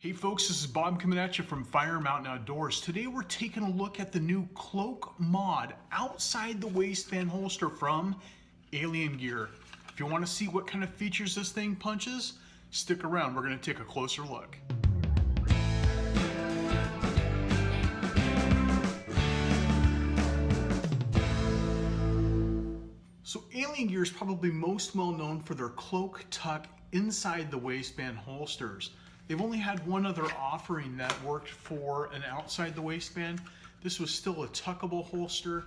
Hey folks, this is Bob coming at you from Firearm Outdoors. Today we're taking a look at the new Cloak Mod outside the waistband holster from Alien Gear. If you want to see what kind of features this thing punches, stick around. We're going to take a closer look. So Alien Gear is probably most well known for their cloak tuck inside the waistband holsters. They've only had one other offering that worked for an outside the waistband. This was still a tuckable holster.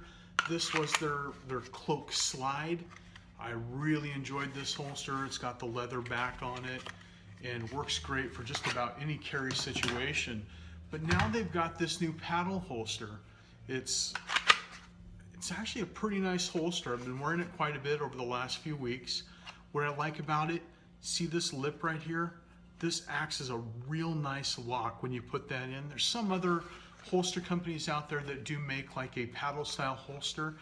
This was their cloak slide. I really enjoyed this holster. It's got the leather back on it and works great for just about any carry situation. But now they've got this new paddle holster. It's actually a pretty nice holster. I've been wearing it quite a bit over the last few weeks. What I like about it, see this lip right here? This acts as a real nice lock when you put that in. There's some other holster companies out there that do make like a paddle style holster,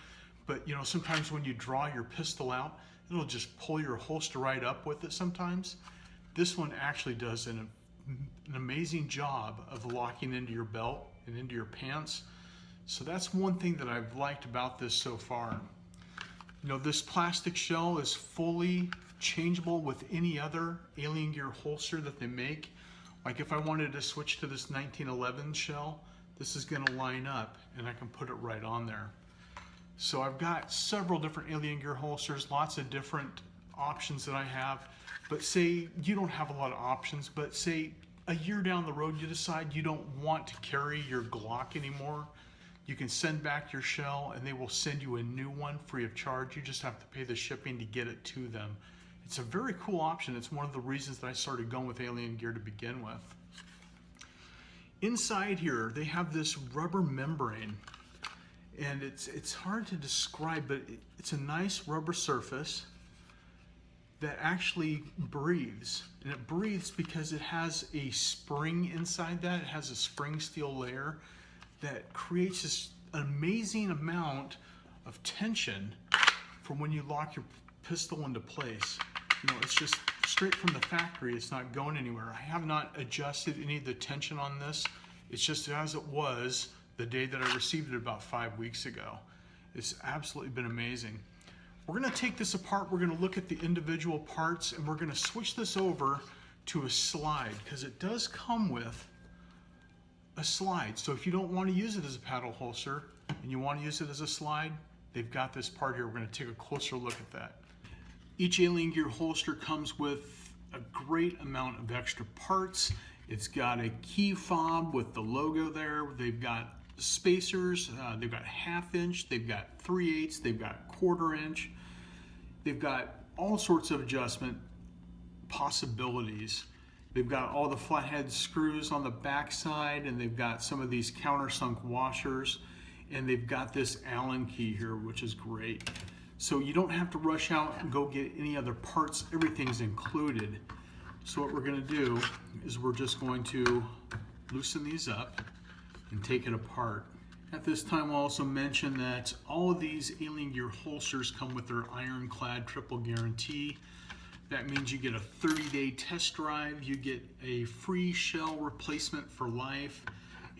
but you know, sometimes when you draw your pistol out, it'll just pull your holster right up with it sometimes. This one actually does an amazing job of locking into your belt and into your pants. So that's one thing that I've liked about this so far. You know, this plastic shell is fully changeable with any other Alien Gear holster that they make. Like if I wanted to switch to this 1911 shell, this is going to line up and I can put it right on there. So I've got several different Alien Gear holsters, lots of different options that I have. But say you don't have a lot of options, but say a year down the road you decide you don't want to carry your Glock anymore, you can send back your shell and they will send you a new one free of charge. You just have to pay the shipping to get it to them. It's a very cool option. It's one of the reasons that I started going with Alien Gear to begin with. Inside here, they have this rubber membrane, and it's hard to describe, but it's a nice rubber surface that actually breathes. And it breathes because it has a spring inside that. It has a spring steel layer that creates this amazing amount of tension for when you lock your pistol into place. You know, it's just straight from the factory. It's not going anywhere. I have not adjusted any of the tension on this. It's just as it was the day that I received it about 5 weeks ago. It's absolutely been amazing. We're going to take this apart. We're going to look at the individual parts and we're going to switch this over to a slide because it does come with a slide. So if you don't want to use it as a paddle holster and you want to use it as a slide, they've got this part here. We're going to take a closer look at that. Each Alien Gear holster comes with a great amount of extra parts. It's got a key fob with the logo there. They've got spacers. They've got 1/2 inch. They've got 3/8. They've got 1/4 inch. They've got all sorts of adjustment possibilities. They've got all the flathead screws on the back side, and they've got some of these countersunk washers, and they've got this Allen key here, which is great. So you don't have to rush out and go get any other parts. Everything's included. So what we're going to do is we're just going to loosen these up and take it apart. At this time, I'll also mention that all of these Alien Gear holsters come with their IRON-CLAD triple guarantee. That means you get a 30-day test drive, you get a free shell replacement for life,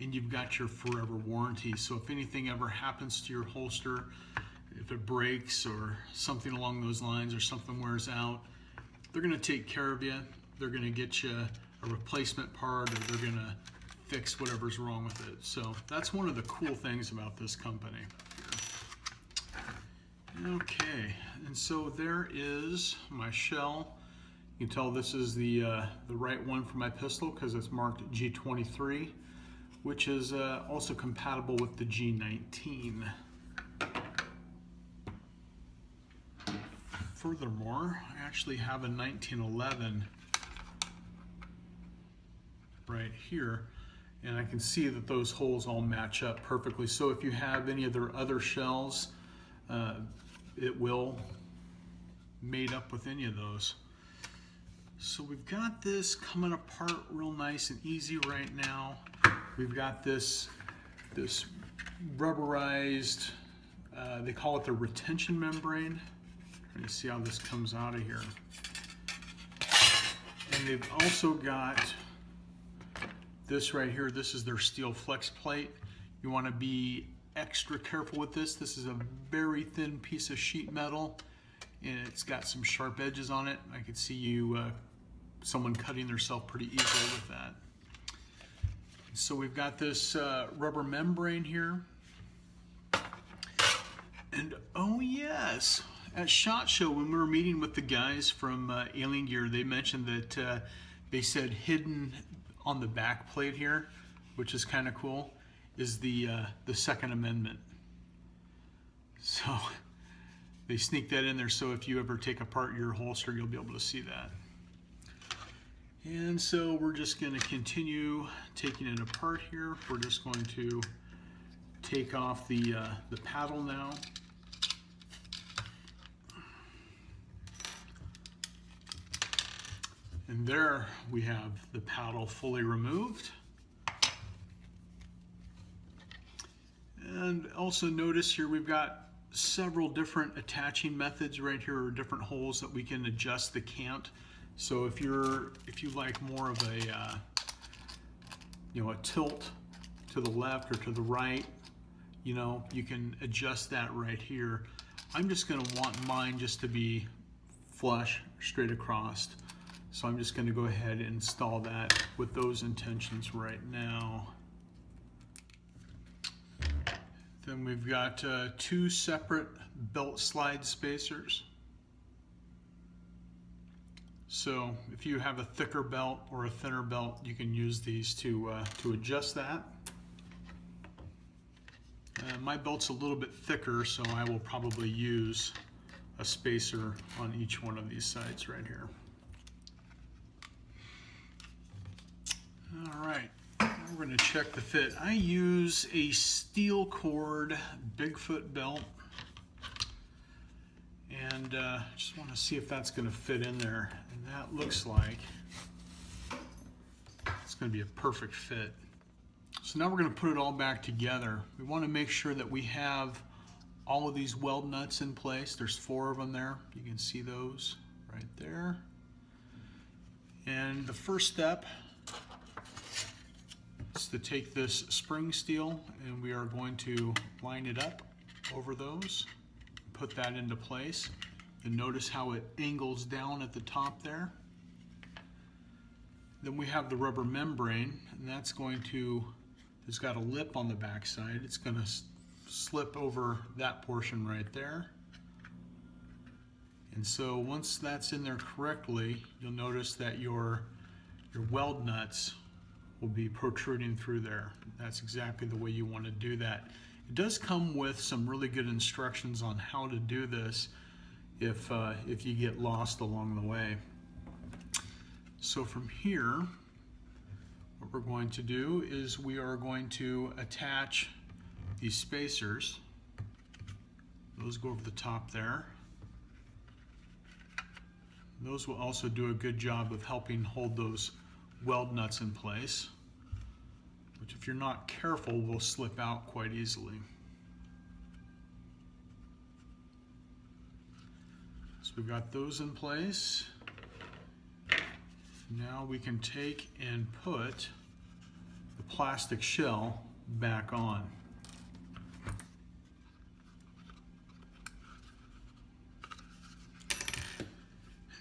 and you've got your forever warranty. So if anything ever happens to your holster, if it breaks or something along those lines or something wears out, they're going to take care of you. They're going to get you a replacement part, or they're going to fix whatever's wrong with it. So that's one of the cool things about this company. Okay, and so there is my shell. You can tell this is the right one for my pistol because it's marked G23, which is also compatible with the G19. Furthermore, I actually have a 1911 right here, and I can see that those holes all match up perfectly. So if you have any of their other shells, it will mate up with any of those. So we've got this coming apart real nice and easy right now. We've got this rubberized, they call it the retention membrane. Trying to see how this comes out of here. And they've also got This right here, this is their steel flex plate. You want to be extra careful with this. This is a very thin piece of sheet metal, and it's got some sharp edges on it. I could see someone cutting themselves pretty easily with that. So we've got this rubber membrane here. And oh yes, at SHOT Show when we were meeting with the guys from Alien Gear, they mentioned that they said hidden on the back plate here, which is kind of cool, is the Second Amendment. So they sneak that in there, so if you ever take apart your holster, you'll be able to see that. And so we're just going to continue taking it apart here. We're just going to take off the paddle now. And there we have the paddle fully removed. And also notice here we've got several different attaching methods right here, or different holes that we can adjust the cant. So if you like more of a a tilt to the left or to the right, you can adjust that right here. I'm just going to want mine just to be flush straight across. So I'm just going to go ahead and install that with those intentions right now. Then we've got two separate belt slide spacers. So if you have a thicker belt or a thinner belt, you can use these to adjust that. My belt's a little bit thicker, so I will probably use a spacer on each one of these sides right here. All right, now we're going to check the fit. I use a steel cord Bigfoot belt, and just want to see if that's going to fit in there. And that looks like it's going to be a perfect fit. So now we're going to put it all back together. We want to make sure that we have all of these weld nuts in place. There's 4 of them there. You can see those right there. And the first step is to take this spring steel, and we are going to line it up over those, put that into place, and notice how it angles down at the top there. Then we have the rubber membrane, and that's going to, it's got a lip on the back side. It's going to slip over that portion right there. And so once that's in there correctly, you'll notice that your weld nuts will be protruding through there. That's exactly the way you want to do that. It does come with some really good instructions on how to do this if you get lost along the way. So from here, what we're going to do is we are going to attach these spacers. Those go over the top there. Those will also do a good job of helping hold those weld nuts in place, which if you're not careful will slip out quite easily. So we've got those in place. Now we can take and put the plastic shell back on.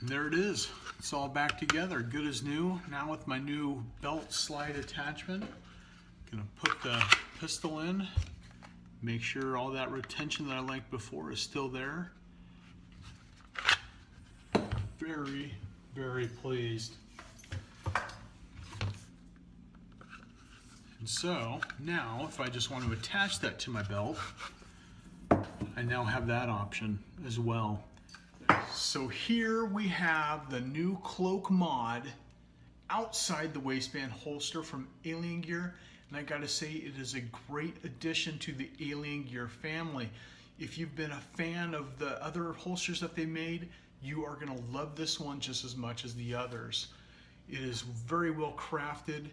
And there it is. It's all back together, good as new. Now with my new belt slide attachment, I'm gonna put the pistol in, make sure all that retention that I liked before is still there. Very, very pleased. And so now if I just want to attach that to my belt, I now have that option as well. So here we have the new Cloak Mod outside the waistband holster from Alien Gear, and I gotta say it is a great addition to the Alien Gear family. If you've been a fan of the other holsters that they made, you are gonna love this one just as much as the others. It is very well crafted.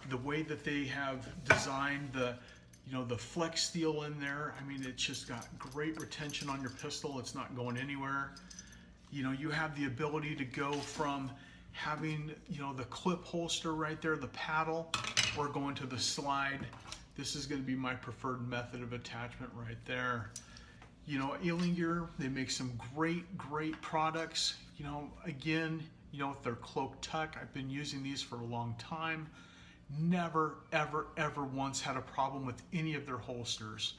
The way that they have designed the flex steel in there, I mean, it's just got great retention on your pistol. It's not going anywhere. You have the ability to go from having, the clip holster right there, the paddle, or going to the slide. This is going to be my preferred method of attachment right there. You know, Alien Gear, they make some great products. You know, again, you know, with their Cloak Tuck, I've been using these for a long time. Never, ever once had a problem with any of their holsters.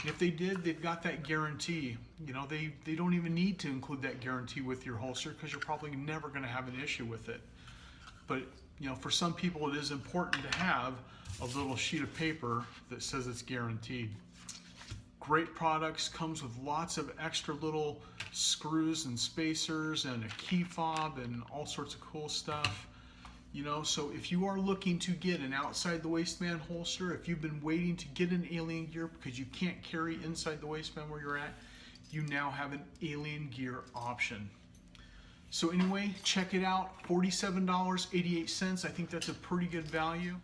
If they did, they've got that guarantee. You know, they don't even need to include that guarantee with your holster because you're probably never going to have an issue with it. But, you know, for some people it is important to have a little sheet of paper that says it's guaranteed. Great products, comes with lots of extra little screws and spacers and a key fob and all sorts of cool stuff. You know, so if you are looking to get an outside the waistband holster, if you've been waiting to get an Alien Gear because you can't carry inside the waistband where you're at, you now have an Alien Gear option. So anyway, check it out, $47.88. I think that's a pretty good value.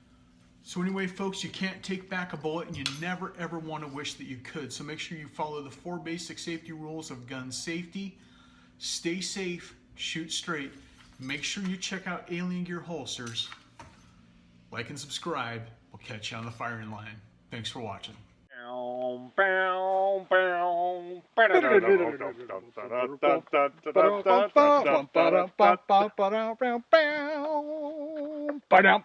So anyway, folks, you can't take back a bullet, and you never ever want to wish that you could. So make sure you follow the 4 basic safety rules of gun safety. Stay safe, shoot straight. Make sure you check out Alien Gear holsters. Like and subscribe. We'll catch you on the firing line. Thanks for watching. Ba-dum,